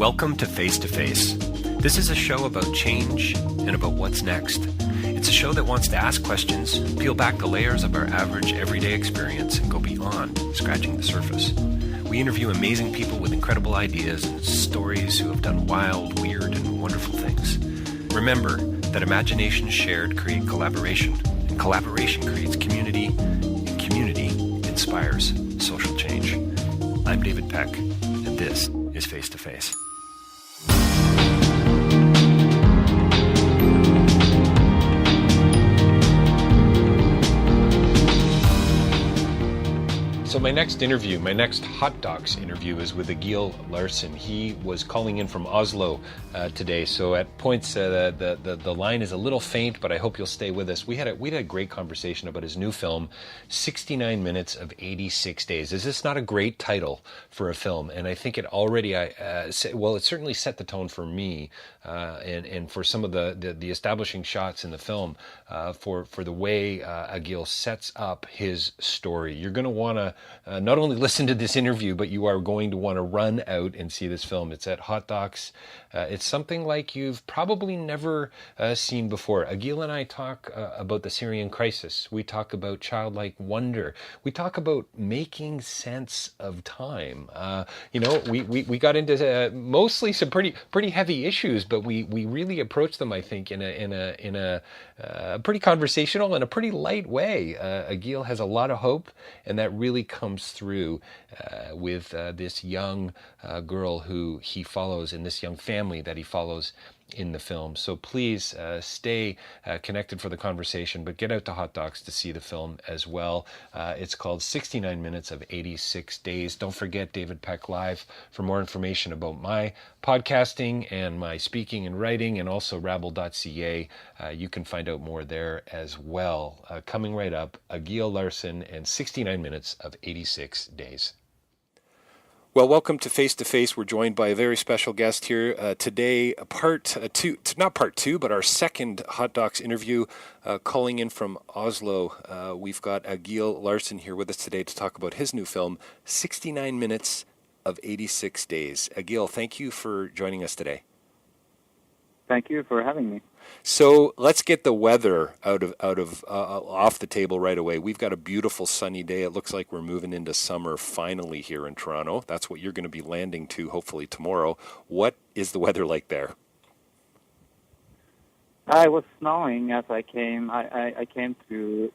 Welcome to Face2Face. This is a show about change and about what's next. It's a show that wants to ask questions, peel back the layers of our average everyday experience, and go beyond scratching the surface. We interview amazing people with incredible ideas and stories who have done wild, weird, and wonderful things. Remember that imagination shared creates collaboration, and collaboration creates community, and community inspires social change. I'm David Peck, and this is Face2Face. So my next Hot Docs interview is with Egil Larsen. He was calling in from Oslo today, so at points the line is a little faint, but I hope you'll stay with us. We had a great conversation about his new film, 69 Minutes of 86 Days. Is this not a great title for a film? And I think it already, it certainly set the tone for me and for some of the establishing shots in the film for the way Egil sets up his story. You're going to want to not only listen to this interview, but you are going to want to run out and see this film. It's at Hot Docs. It's something like you've probably never seen before. Egil and I talk about the Syrian crisis. We talk about childlike wonder. We talk about making sense of time. We got into mostly some pretty heavy issues, but we really approached them, I think, in a pretty conversational and a pretty light way. Egil has a lot of hope, and that really comes through with this young girl who he follows and this young family that he follows in the film. So please stay connected for the conversation, but get out to Hot Docs to see the film as well. It's called 69 Minutes of 86 Days. Don't forget David Peck Live for more information about my podcasting and my speaking and writing, and also rabble.ca. You can find out more there as well. Coming right up, Egil Larsen and 69 Minutes of 86 Days. Well, welcome to Face2Face. We're joined by a very special guest here today, not part two, but our second Hot Docs interview, calling in from Oslo. We've got Egil Larsen here with us today to talk about his new film, 69 Minutes of 86 Days. Egil, thank you for joining us today. Thank you for having me. So let's get the weather off the table right away. We've got a beautiful sunny day. It looks like we're moving into summer finally here in Toronto. That's what you're going to be landing to hopefully tomorrow. What is the weather like there? I was snowing as I came. I came to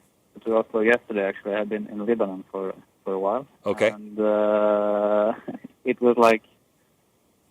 Oslo yesterday. Actually, I've been in Lebanon for a while. Okay. And it was like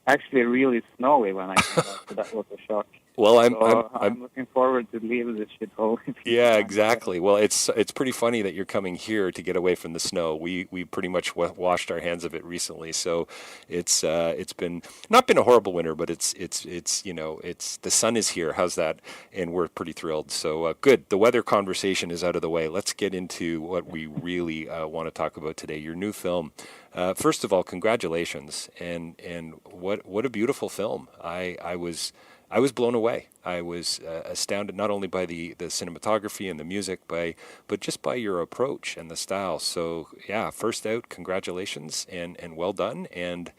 actually really snowy when I came back. So that was a shock. Well, I'm looking forward to leave this shithole. Yeah, exactly. Well, it's pretty funny that you're coming here to get away from the snow. We pretty much washed our hands of it recently, so it's not been a horrible winter, but it's the sun is here. How's that? And we're pretty thrilled. So good. The weather conversation is out of the way. Let's get into what we really want to talk about today. Your new film. First of all, congratulations, and what a beautiful film. I was blown away. I was astounded not only by the cinematography and the music, but just by your approach and the style. So yeah, first out, congratulations and well done. And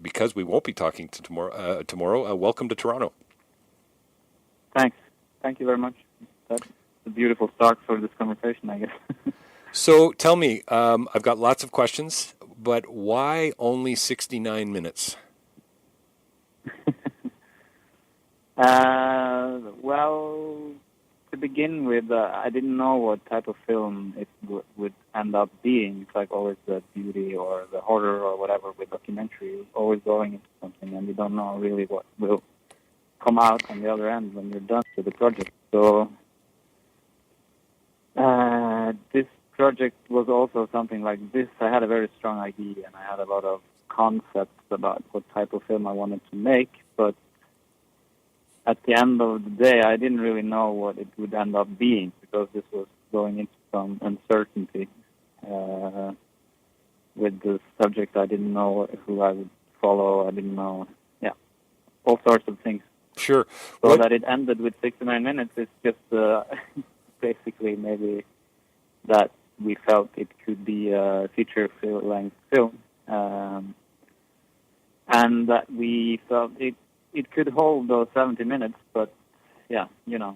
because we won't be talking to tomorrow, welcome to Toronto. Thanks. Thank you very much. That's a beautiful start for this conversation, I guess. So tell me, I've got lots of questions, but why only 69 minutes? Well, to begin with, I didn't know what type of film it would end up being. It's like always the beauty or the horror or whatever with documentary, always going into something, and you don't know really what will come out on the other end when you're done with the project. So this project was also something like this. I had a very strong idea, and I had a lot of concepts about what type of film I wanted to make, but at the end of the day, I didn't really know what it would end up being, because this was going into some uncertainty with the subject. I didn't know who I would follow. I didn't know, all sorts of things. Sure. So that it ended with 69 minutes is just basically maybe that we felt it could be a feature-length film. And and that we felt it could hold those 70 minutes, but yeah,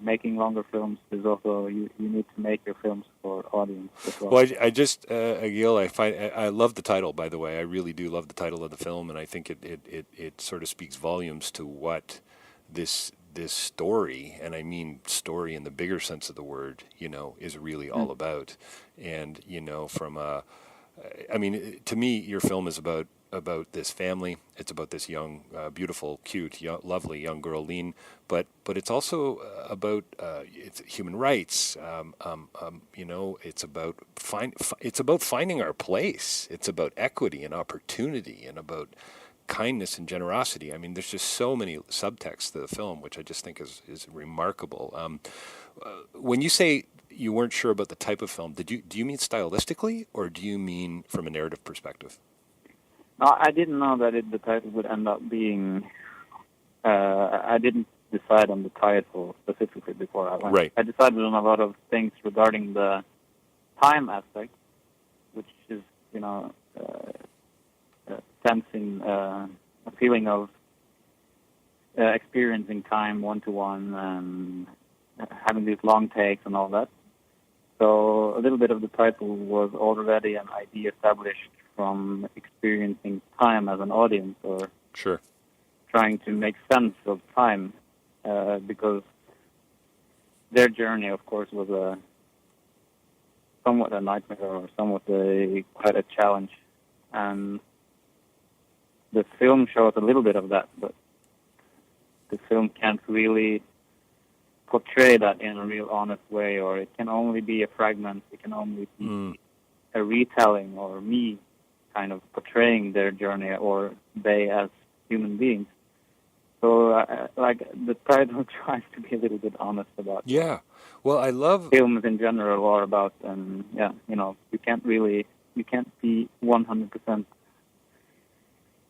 making longer films is also, you need to make your films for audience as well. Well, I just, Egil, I love the title, by the way. I really do love the title of the film, and I think it sort of speaks volumes to what this story, and I mean story in the bigger sense of the word, is really all about. And, to me, your film is about this family. It's about this young, beautiful, cute, lovely young girl, Lean. But it's also about it's human rights. It's about finding our place. It's about equity and opportunity, and about kindness and generosity. I mean, there's just so many subtexts to the film, which I just think is remarkable. When you say you weren't sure about the type of film, do you mean stylistically, or do you mean from a narrative perspective? No, I didn't know that the title would end up being. I didn't decide on the title specifically before I went. Right. I decided on a lot of things regarding the time aspect, which is, sensing a feeling of experiencing time one-to-one and having these long takes and all that. So a little bit of the title was already an idea established from experiencing time as an audience, or sure, trying to make sense of time, because their journey, of course, was somewhat a nightmare, or somewhat quite a challenge. And the film shows a little bit of that, but the film can't really portray that in a real honest way, or it can only be a fragment. It can only be a retelling, or me kind of portraying their journey, or they as human beings. So, the title tries to be a little bit honest about. Yeah, well, I love films in general are about, and you can't be 100%.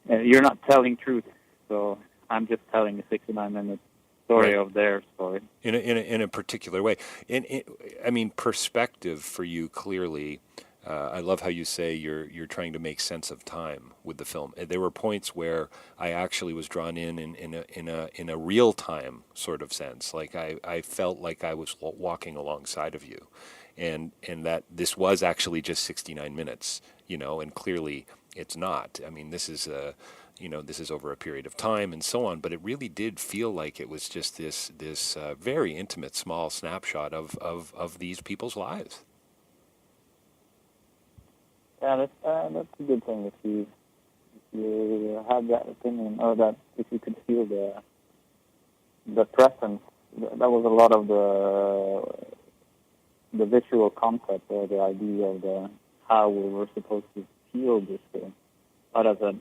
You're not telling truth, so I'm just telling a 69-minute story of their story in a particular way. I mean, perspective for you clearly. I love how you say you're trying to make sense of time with the film. There were points where I actually was drawn in a real time sort of sense. Like I felt like I was walking alongside of you, and that this was actually just 69 minutes. And clearly it's not. I mean, this is this is over a period of time and so on. But it really did feel like it was just this very intimate, small snapshot of these people's lives. Yeah, that's a good thing if you have that opinion, or that if you could feel the presence. That was a lot of the visual concept, or the idea of how we were supposed to feel this film, not as a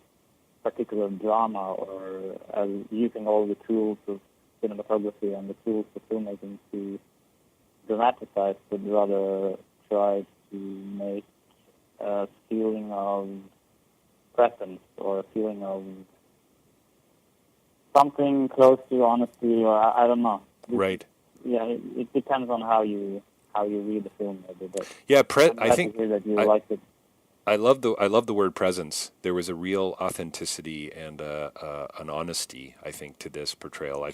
particular drama, or as using all the tools of cinematography and the tools of filmmaking to dramatize, but rather try to make a feeling of presence, or a feeling of something close to honesty, or I don't know. Right. Yeah, it depends on how you read the film, maybe. But yeah, I think that you liked it. I love the word presence. There was a real authenticity and an honesty, I think, to this portrayal. I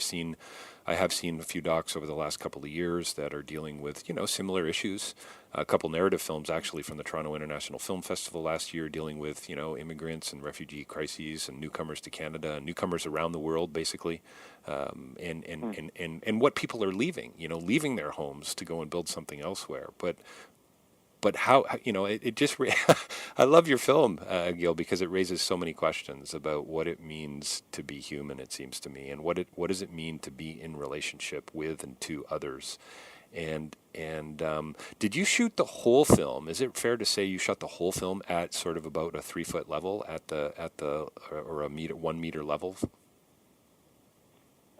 have seen a few docs over the last couple of years that are dealing with similar issues. A couple narrative films actually from the Toronto International Film Festival last year, dealing with immigrants and refugee crises and newcomers to Canada and newcomers around the world, basically, and what people are leaving their homes to go and build something elsewhere, but how it just I love your film, Gil, because it raises so many questions about what it means to be human. It seems to me, and what does it mean to be in relationship with and to others. And did you shoot the whole film? Is it fair to say you shot the whole film at sort of about a 3-foot level at the or a 1 meter level?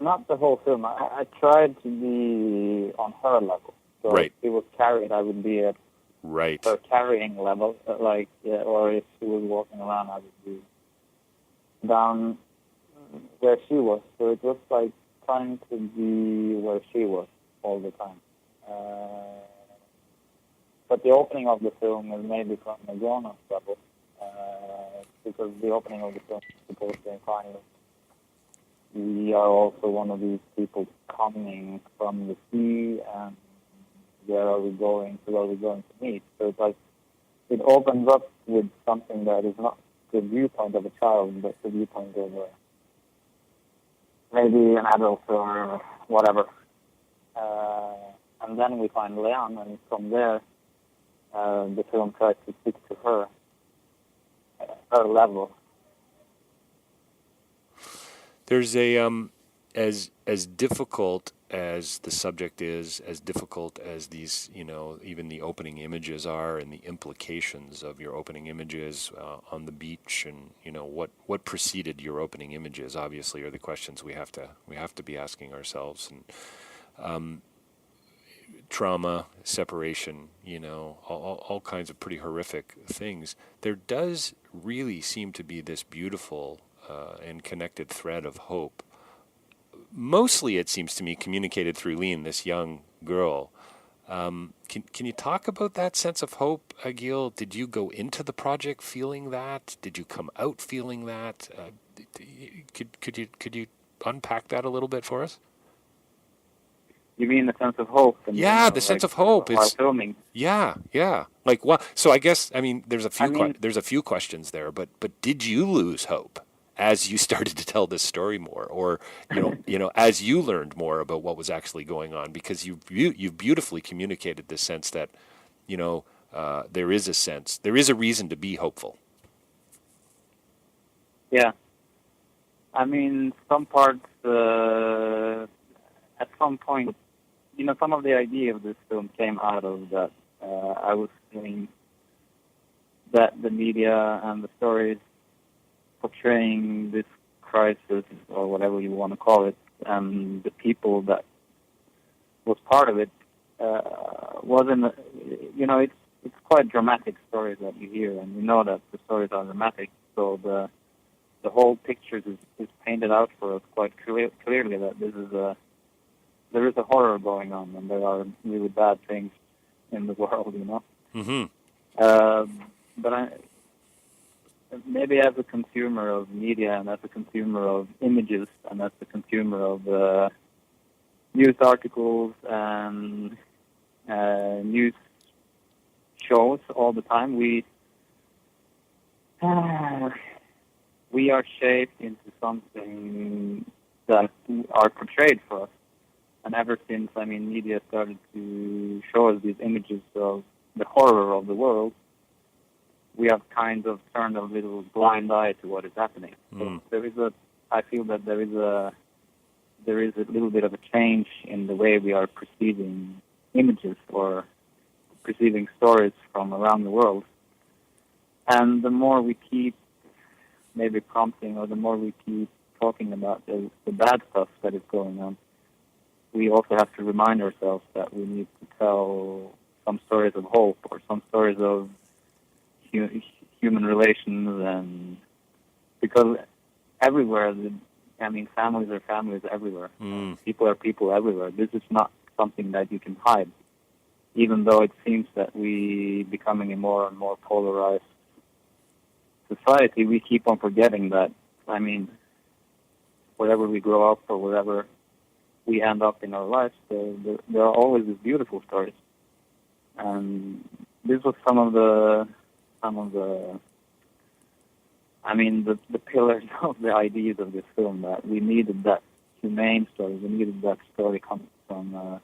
Not the whole film. I tried to be on her level. So right. If she was carried, I would be at right. her carrying level, or if she was walking around, I would be down where she was. So it was like trying to be where she was all the time. But the opening of the film is maybe from a grown-up level. because the opening of the film is supposed to imply we are also one of these people coming from the sea, and where are we going? Who are we going to meet? So it's like it opens up with something that is not the viewpoint of a child, but the viewpoint of maybe an adult or whatever. And then we find Leon, and from there, the film tries to stick to her level. There's a as difficult as the subject is, as difficult as these, even the opening images are, and the implications of your opening images on the beach, and what preceded your opening images, obviously, are the questions we have to be asking ourselves. And trauma, separation, all kinds of pretty horrific things. There does really seem to be this beautiful and connected thread of hope. Mostly, it seems to me, communicated through Lene, this young girl. Can you talk about that sense of hope, Egil? Did you go into the project feeling that? Did you come out feeling that? Could you unpack that a little bit for us? You mean the sense of hope? And, yeah, the sense of hope. While filming. Yeah. Like what? So I guess there's a few questions there. But did you lose hope as you started to tell this story more, or as you learned more about what was actually going on? Because you've beautifully communicated this sense that there is a reason to be hopeful. Yeah, some parts at some point. Some of the idea of this film came out of that. I was feeling that the media and the stories portraying this crisis, or whatever you want to call it, and the people that was part of it, wasn't, it's quite dramatic stories that you hear, and you know that the stories are dramatic, so the whole picture is painted out for us quite clearly that there is a horror going on, and there are really bad things in the world, Mm-hmm. But maybe as a consumer of media, and as a consumer of images, and as a consumer of news articles and news shows all the time, we are shaped into something that are portrayed for us. And ever since, media started to show us these images of the horror of the world, we have kind of turned a little blind eye to what is happening. So I feel that there is a little bit of a change in the way we are perceiving images or perceiving stories from around the world. And the more we keep maybe prompting, or the more we keep talking about the bad stuff that is going on, we also have to remind ourselves that we need to tell some stories of hope, or some stories of human relations, and because everywhere, families are families everywhere. People are people everywhere. This is not something that you can hide, even though it seems that we becoming a more and more polarized society. We keep on forgetting that, wherever we grow up or wherever we end up in our lives, there are always these beautiful stories. And this was some of the pillars of the ideas of this film, that we needed that humane story. We needed that story coming from a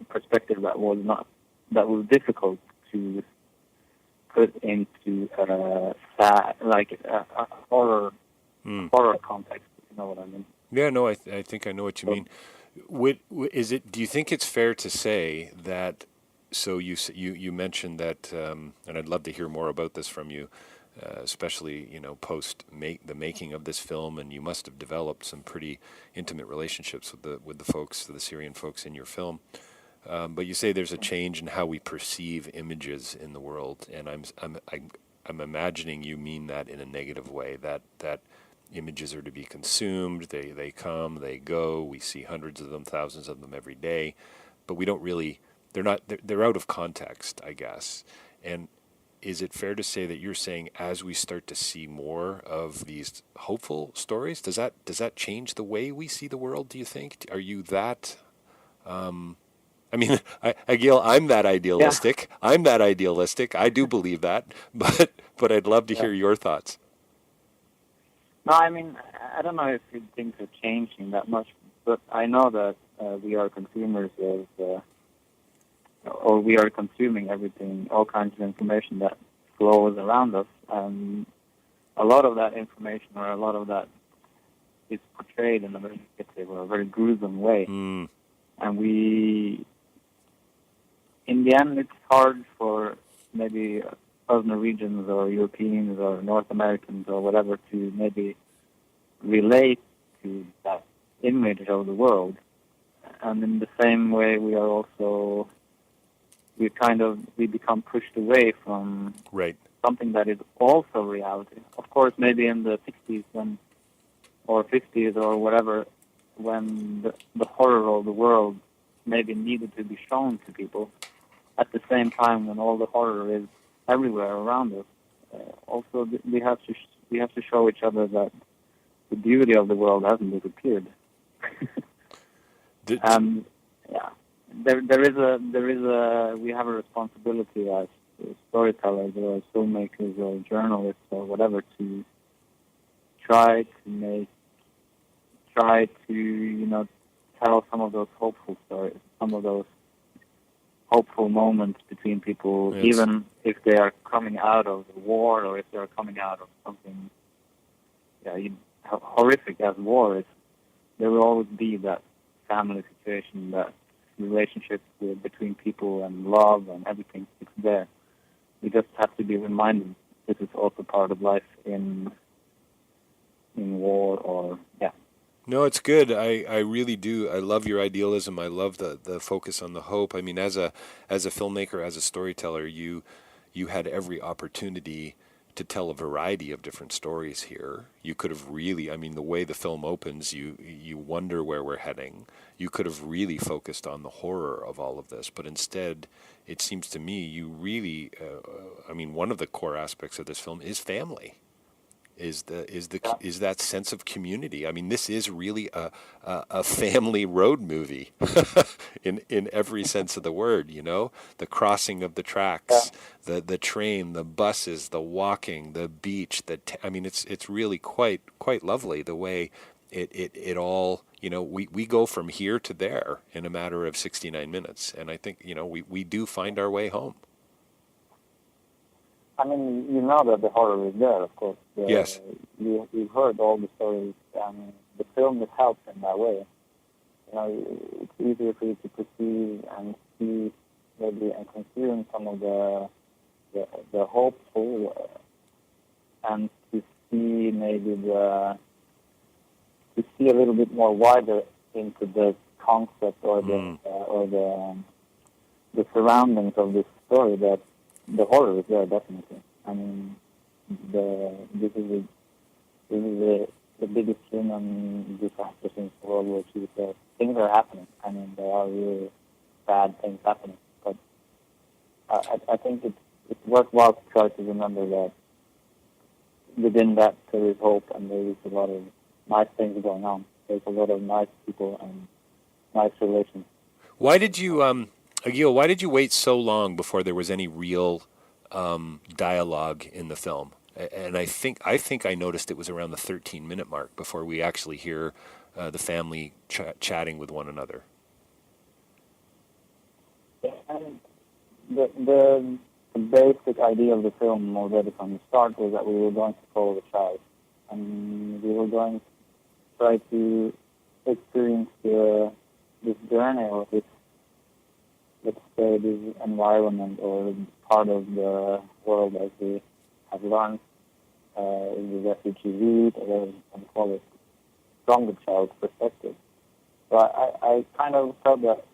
perspective that was difficult to put into a horror context. You know what I mean? Yeah, no, I think I know what you mean. Do you think it's fair to say that? So you mentioned that, and I'd love to hear more about this from you, especially post the making of this film, and you must have developed some pretty intimate relationships with the folks, the Syrian folks in your film. But you say there's a change in how we perceive images in the world, and I'm imagining you mean that in a negative way, that images are to be consumed. They come, they go. We see hundreds of them, thousands of them every day, but we don't really. They're out of context, I guess. And is it fair to say that you're saying as we start to see more of these hopeful stories, does that change the way we see the world, do you think? Are you that I mean, Egil, I'm that Yeah. idealistic. I'm that idealistic. I do believe that, but I'd love to Yeah. hear your thoughts. No, I mean, I don't know if things are changing that much, but I know that we are consumers of, or we are consuming everything, all kinds of information that flows around us, and a lot of that information or a lot of that is portrayed in a very negative or a very gruesome way. Mm. And in the end, it's hard for maybe us Norwegians or Europeans or North Americans or whatever to maybe relate to that image of the world. And in the same way, we become pushed away from Right. something that is also reality. Of course, maybe in the 60s or 50s or whatever, when the horror of the world maybe needed to be shown to people, at the same time when all the horror is everywhere around us, also we have to show each other that the beauty of the world hasn't disappeared. And yeah, we have a responsibility as storytellers or filmmakers or journalists or whatever to try to tell some of those hopeful stories, some of those hopeful moments between people, Yes. even if they are coming out of the war or if they are coming out of something horrific as war is. There will always be that family situation, that relationship between people and love and everything. It's there. We just have to be reminded this is also part of life in war or No, it's good. I really do. I love your idealism. I love the focus on the hope. I mean, as a filmmaker, as a storyteller, you had every opportunity to tell a variety of different stories here. You could have really, I mean, the way the film opens, you wonder where we're heading. You could have really focused on the horror of all of this, but instead, it seems to me you really, I mean, one of the core aspects of this film is family. Is that sense of community? I mean, this is really a family road movie in every sense of the word. You know, the crossing of the tracks, the train, the buses, the walking, the beach. I mean, it's really quite lovely the way it all. You know, we go from here to there in a matter of 69 minutes, and I think we do find our way home. I mean, you know that the horror is there, of course. Yes. You've heard all the stories, and the film is helped in that way. You know, it's easier for you to perceive and see maybe and consume some of the hopeful, and to see maybe to see a little bit more wider into the concept or the surroundings of this story. That the horror is there, definitely. I mean, this is the biggest human disaster since World War II. So things are happening. I mean, there are really bad things happening. But I think it's worthwhile to try to remember that within that there is hope and there is a lot of nice things going on. There's a lot of nice people and nice relations. Why did you, Egil, why did you wait so long before there was any real dialogue in the film? And I think I noticed it was around the 13-minute mark before we actually hear the family chatting with one another. And the basic idea of the film already from the start was that we were going to follow the child, and we were going to try to experience this journey or this, let's say, this environment or part of the world as we have learned in the refugee route, or whatever you can call it, from the child's perspective. So I kind of felt that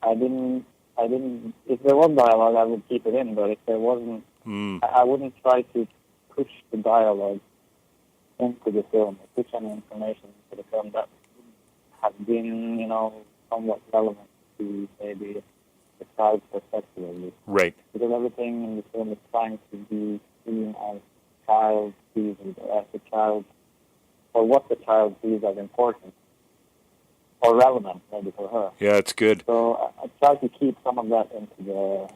I didn't. If there was dialogue, I would keep it in. But if there wasn't, I wouldn't try to push the dialogue into the film, or push any information into the film that have been, somewhat relevant to maybe the child's perspective of it. Right. Because everything in the film is trying to be seen as child sees it, as the child, or what the child sees as important or relevant, maybe for her. Yeah, it's good. So I try to keep some of that into the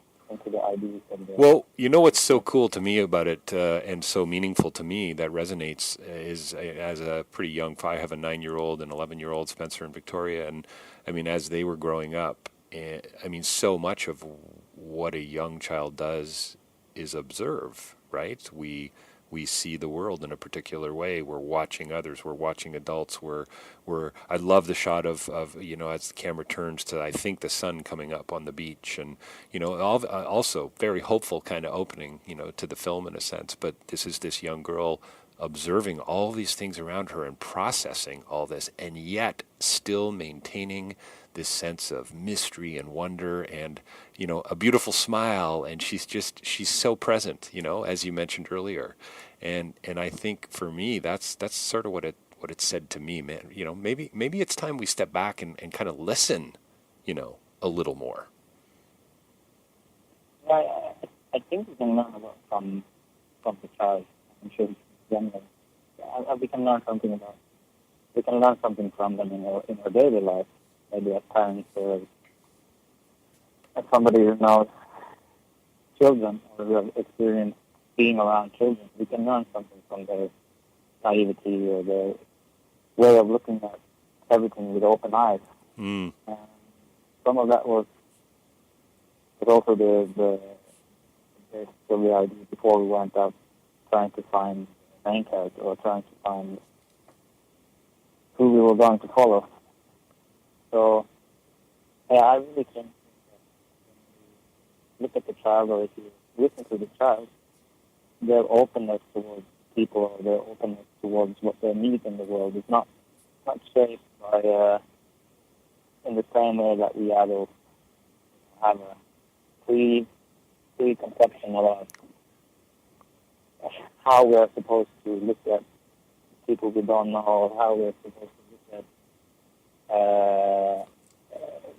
ideas of the. Well, you know what's so cool to me about it, and so meaningful to me that resonates is as a pretty young. I have a 9-year-old and 11-year-old, Spencer and Victoria, and I mean, as they were growing up, I mean, so much of what a young child does is observe, right? We see the world in a particular way. We're watching others. We're watching adults. I love the shot of as the camera turns to, I think, the sun coming up on the beach, and also very hopeful kind of opening to the film in a sense. But this is this young girl observing all these things around her and processing all this, and yet still maintaining this sense of mystery and wonder and a beautiful smile, and she's so present, as you mentioned earlier, and I think for me that's sort of what it said to me, man. Maybe it's time we step back and kind of listen, a little more. Yeah, I think we can learn a lot from the child. I'm sure we can learn something about. We can learn something from them in our daily life, maybe as parents or as somebody who knows children or who have experienced being around children. We can learn something from their naivety or their way of looking at everything with open eyes. Mm. Some of that was also the idea before we went out trying to find the main character or trying to find who we were going to follow. So, yeah, I really think that when you look at the child, or if you listen to the child, their openness towards people, or their openness towards what they need in the world is not shaped by in the same way that we adults have a preconception about how we're supposed to look at people we don't know, or how we're supposed to look at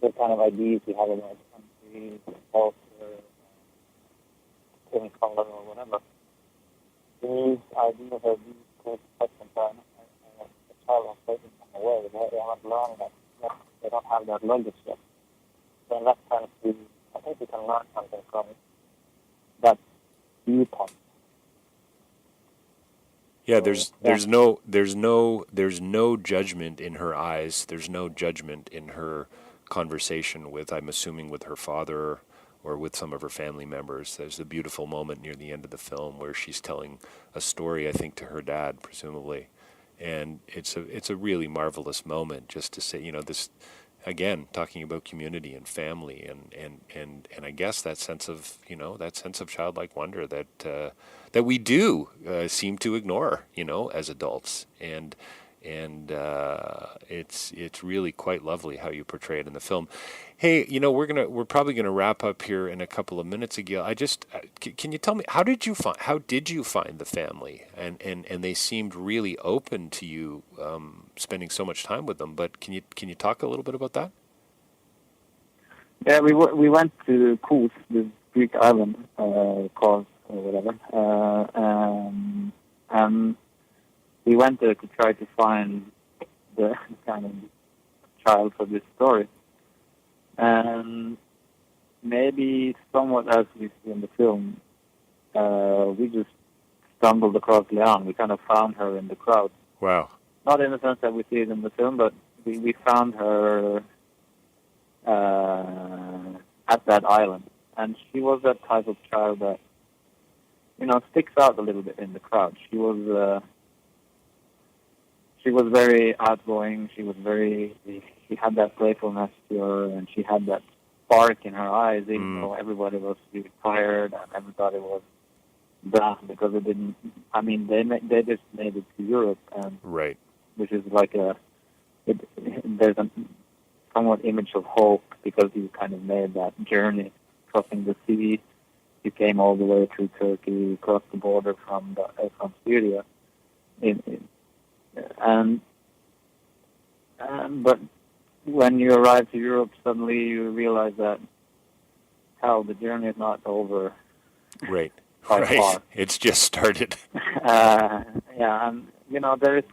the kind of ideas we have about country, culture, skin color, or whatever. These ideas are these preconceptions are a child has taken them away. They haven't learned that. They don't have that luggage yet. So in that sense, I think we can learn something from that viewpoint. Yeah, there's no judgment in her eyes. There's no judgment in her conversation with, I'm assuming, with her father or with some of her family members. There's a beautiful moment near the end of the film where she's telling a story, I think, to her dad, presumably, and it's a really marvelous moment just to say, this. Again, talking about community and family, and I guess that sense of childlike wonder that we do seem to ignore, as adults, and it's really quite lovely how you portray it in the film. Hey, we're probably gonna wrap up here in a couple of minutes, Egil. I just can you tell me how did you find the family, and they seemed really open to you spending so much time with them. But can you talk a little bit about that? Yeah, we went to Kos, this Greek island, Kos or whatever, and we went there to try to find the kind of child for this story. And maybe somewhat as we see in the film, we just stumbled across Leanne. We kind of found her in the crowd. Wow. Not in the sense that we see it in the film, but we found her at that island. And she was that type of child that, sticks out a little bit in the crowd. She was very outgoing. She had that playfulness to her, and she had that spark in her eyes, even though everybody was really tired and everybody was down because they didn't. I mean, they just made it to Europe, and right, which is like there's a somewhat image of hope because you kind of made that journey, crossing the sea. You came all the way through Turkey, crossed the border from Syria, but when you arrive to Europe, suddenly you realize that tell, the journey is not over. Right. By Right. far. It's just started. Yeah, and there is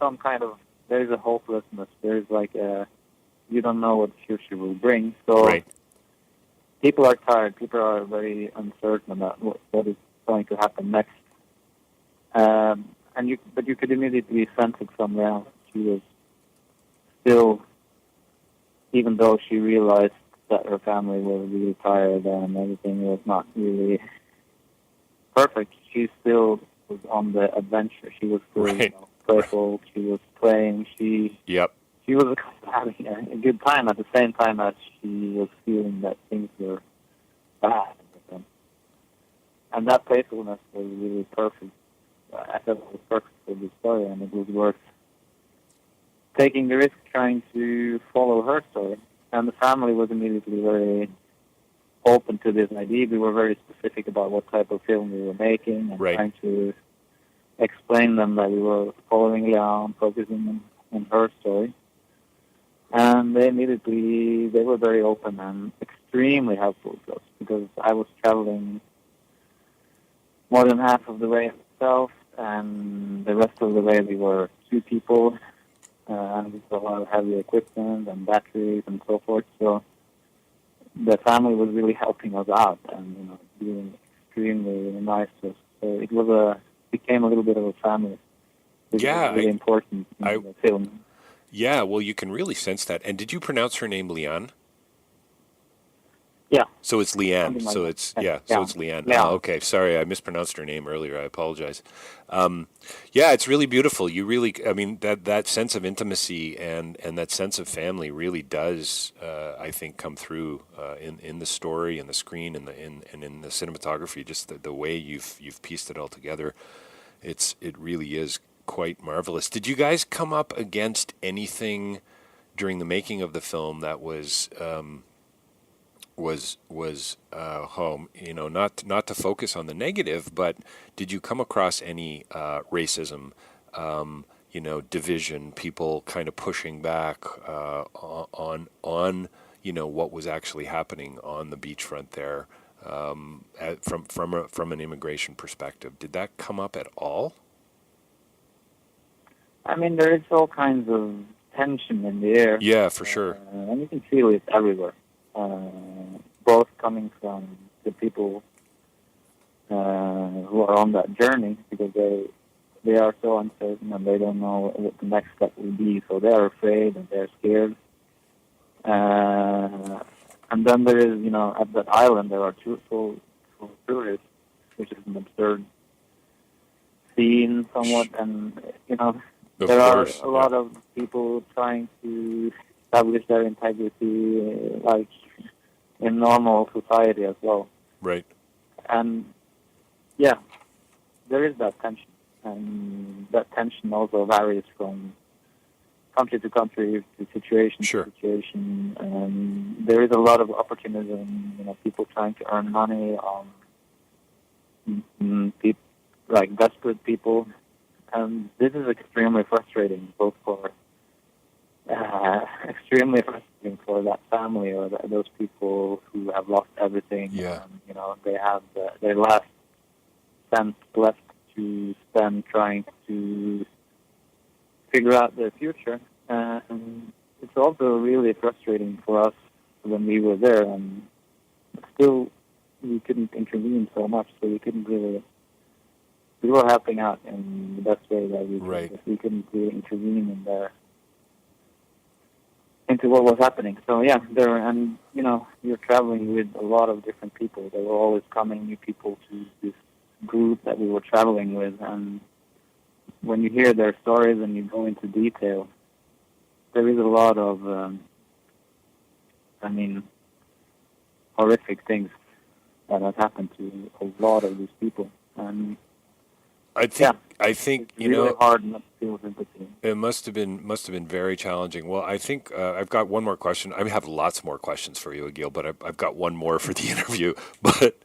there is a hopelessness. There is like you don't know what the future will bring. So Right. people are tired. People are very uncertain about what is going to happen next. But you could immediately sense it somewhere else. She was still, even though she realized that her family was really tired and everything was not really perfect, she still was on the adventure. She was still Right. playful. She was playing. She was having a good time at the same time as she was feeling that things were bad with them. And that playfulness was really perfect. I thought it was perfect for the story, and it was worth taking the risk trying to follow her story. And the family was immediately very open to this idea. We were very specific about what type of film we were making and Right. trying to explain them that we were following Leon, focusing on her story. And they were very open and extremely helpful to us, because I was traveling more than half of the way myself, and the rest of the way we were 2 people, and with a lot of heavy equipment and batteries and so forth. So the family was really helping us out and being extremely nice to us. So it became a little bit of a family. Which Yeah, was really important in the film. Yeah, well, you can really sense that. And did you pronounce her name Leanne? Yeah. So it's Leanne. Something like So that. it's Yeah. So it's Leanne. Yeah. Oh, okay. Sorry, I mispronounced her name earlier. I apologize. Yeah, it's really beautiful. You really, I mean, that sense of intimacy and that sense of family really does, I think, come through in the story and the screen and in the cinematography. Just the way you've pieced it all together. It really is quite marvelous. Did you guys come up against anything during the making of the film that was not to focus on the negative, but did you come across any racism, division, people kind of pushing back on what was actually happening on the beachfront there, from an immigration perspective? Did that come up at all? I mean, there is all kinds of tension in the air. Yeah, for sure. And you can feel it everywhere. Both coming from the people who are on that journey, because they are so uncertain and they don't know what the next step will be, so they are afraid and they're scared. And then there is, at that island there are full tourists, which is an absurd scene somewhat, and there are a lot of people trying to establish their integrity, like in normal society as well. Right. And yeah, there is that tension, and that tension also varies from country to country, to situation Sure. to situation. And there is a lot of opportunism, people trying to earn money on like desperate people. And this is extremely frustrating, both for extremely frustrating for that family or those people who have lost everything. Yeah. And, they have their last cent left to spend trying to figure out their future. And it's also really frustrating for us when we were there, and still we couldn't intervene so much, so we couldn't really. We were helping out in the best way that we could. Right. But we couldn't really intervene into what was happening. So yeah, you're traveling with a lot of different people. There were always coming new people to this group that we were traveling with, and when you hear their stories and you go into detail, there is a lot of, horrific things that have happened to a lot of these people. And I think it's really hard not to feel sympathy. It must have been very challenging. Well, I think I've got one more question. I have lots more questions for you, Egil, but I've got one more for the interview. But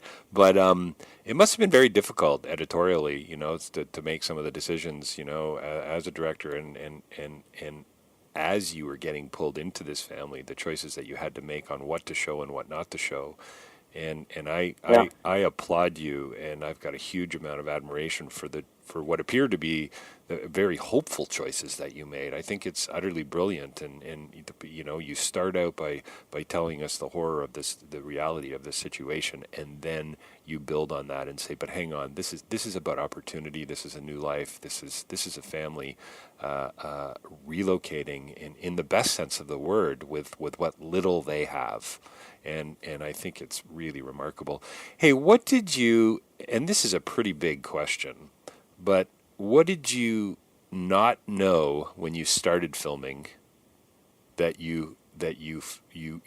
it must have been very difficult editorially, to make some of the decisions, as a director and as you were getting pulled into this family, the choices that you had to make on what to show and what not to show. And I, Yeah. I applaud you, and I've got a huge amount of admiration for what appeared to be very hopeful choices that you made. I think it's utterly brilliant, and you start out by telling us the horror of this, the reality of this situation, and then you build on that and say, but hang on, this is about opportunity. This is a new life. This is a family relocating in the best sense of the word with what little they have. And I think it's really remarkable. Hey, what did you, and this is a pretty big question, but what did you not know when you started filming that you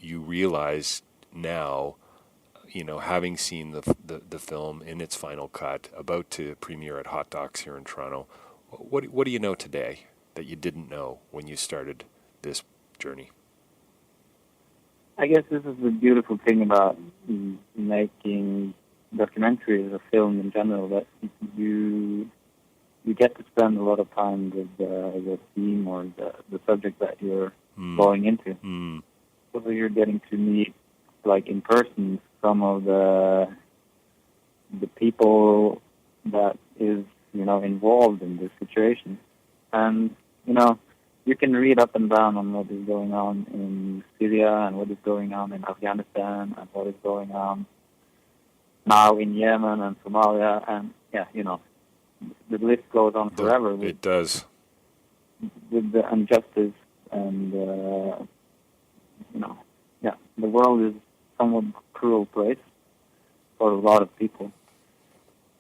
realize now, having seen the film in its final cut, about to premiere at Hot Docs here in Toronto? What do you know today that you didn't know when you started this journey? I guess this is the beautiful thing about making documentaries or film in general, that you get to spend a lot of time with the theme or the subject that you're going into. So you're getting to meet, like in person, some of the people that is involved in this situation, and you can read up and down on what is going on in Syria and what is going on in Afghanistan and what is going on now in Yemen and Somalia, and the list goes on forever. It does. With the injustice and the world is a somewhat cruel place for a lot of people.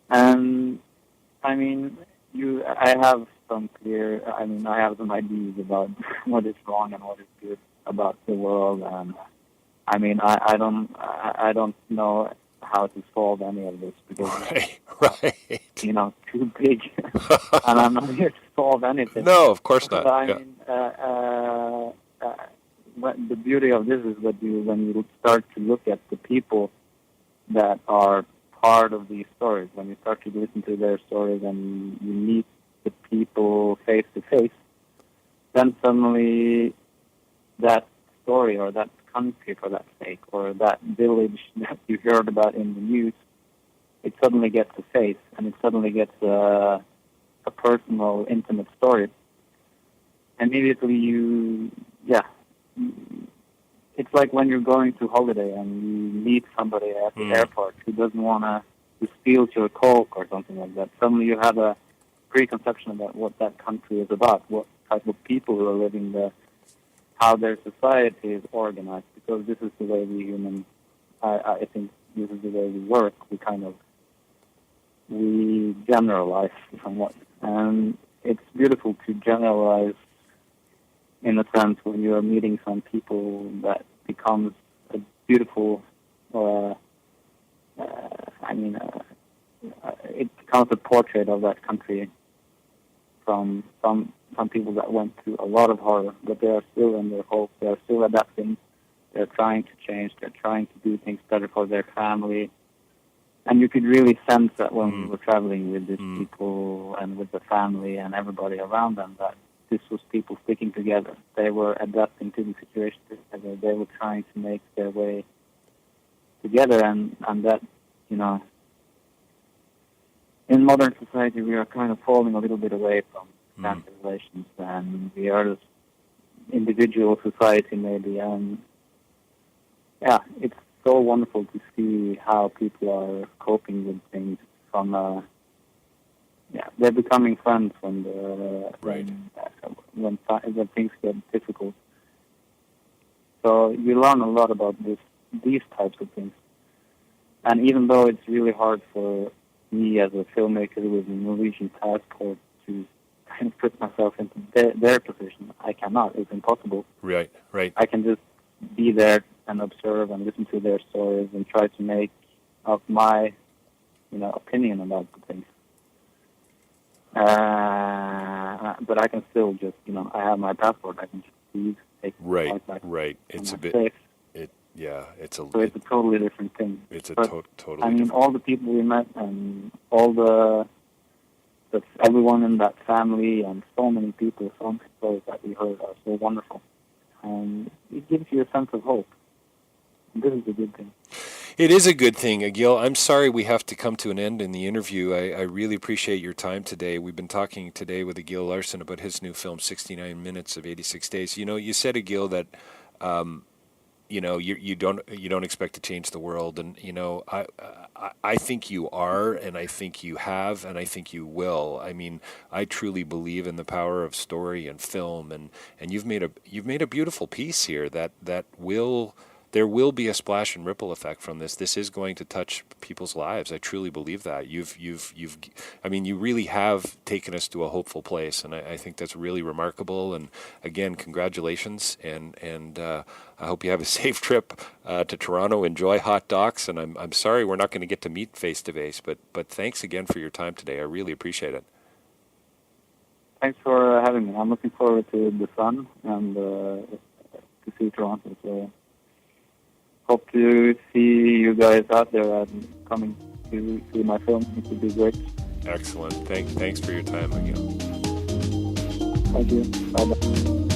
And I mean, I have some ideas about what is wrong and what is good about the world, and I mean, I don't know how to solve any of this because right. Too big, and I'm not here to solve anything. No, of course not. But I mean, the beauty of this is that when you start to look at the people that are part of these stories, when you start to listen to their stories and you meet the people face to face, then suddenly that story or that country, for that sake, or that village that you heard about in the news, it suddenly gets a face, and it suddenly gets a personal, intimate story. Immediately it's like when you're going to holiday and you meet somebody at the airport who doesn't want to steal your Coke or something like that. Suddenly you have a preconception about what that country is about, what type of people who are living there, how their society is organized, because this is the way we humans, I think this is the way we work. We generalize somewhat. And it's beautiful to generalize in a sense when you are meeting some people that becomes a beautiful, it becomes a portrait of that country from some people that went through a lot of horror, but they are still in their hope, they are still adapting, they're trying to change, they're trying to do things better for their family. And you could really sense that when we were traveling with these people and with the family and everybody around them, that this was people sticking together. They were adapting to the situation together. They were trying to make their way together, and that, in modern society we are kind of falling a little bit away from family relations, and we are this individual society maybe, and it's so wonderful to see how people are coping with things from they're becoming friends when things get difficult. So you learn a lot about these types of things. And even though it's really hard for me as a filmmaker with a Norwegian passport to kind of put myself into their position, I cannot. It's impossible. Right. I can just be there and observe and listen to their stories and try to make up my, opinion about the things. But I can still just, I have my passport. I can just leave, take right. back. Right. It's a bit. Safe. It's a. So it's a totally different thing. It's a totally. I mean, different. all the people we met and all everyone in that family and so many people, so many stories that we heard are so wonderful, and it gives you a sense of hope. This is a good thing. It is a good thing, Egil. I'm sorry we have to come to an end in the interview. I really appreciate your time today. We've been talking today with Egil Larsen about his new film, 69 Minutes of 86 Days. You know, you said, Egil, that you don't expect to change the world, and I think you are, and I think you have, and I think you will. I mean, I truly believe in the power of story and film, and you've made a beautiful piece here that will. There will be a splash and ripple effect from this. This is going to touch people's lives. I truly believe that. I mean, you really have taken us to a hopeful place, and I think that's really remarkable. And again, congratulations, and I hope you have a safe trip to Toronto. Enjoy hot docs, and I'm sorry we're not going to get to meet face to face, but thanks again for your time today. I really appreciate it. Thanks for having me. I'm looking forward to the sun and to see Toronto. So. Hope to see you guys out there and coming to see my film. It would be great. Excellent. Thanks for your time, Egil. Thank you. Bye-bye.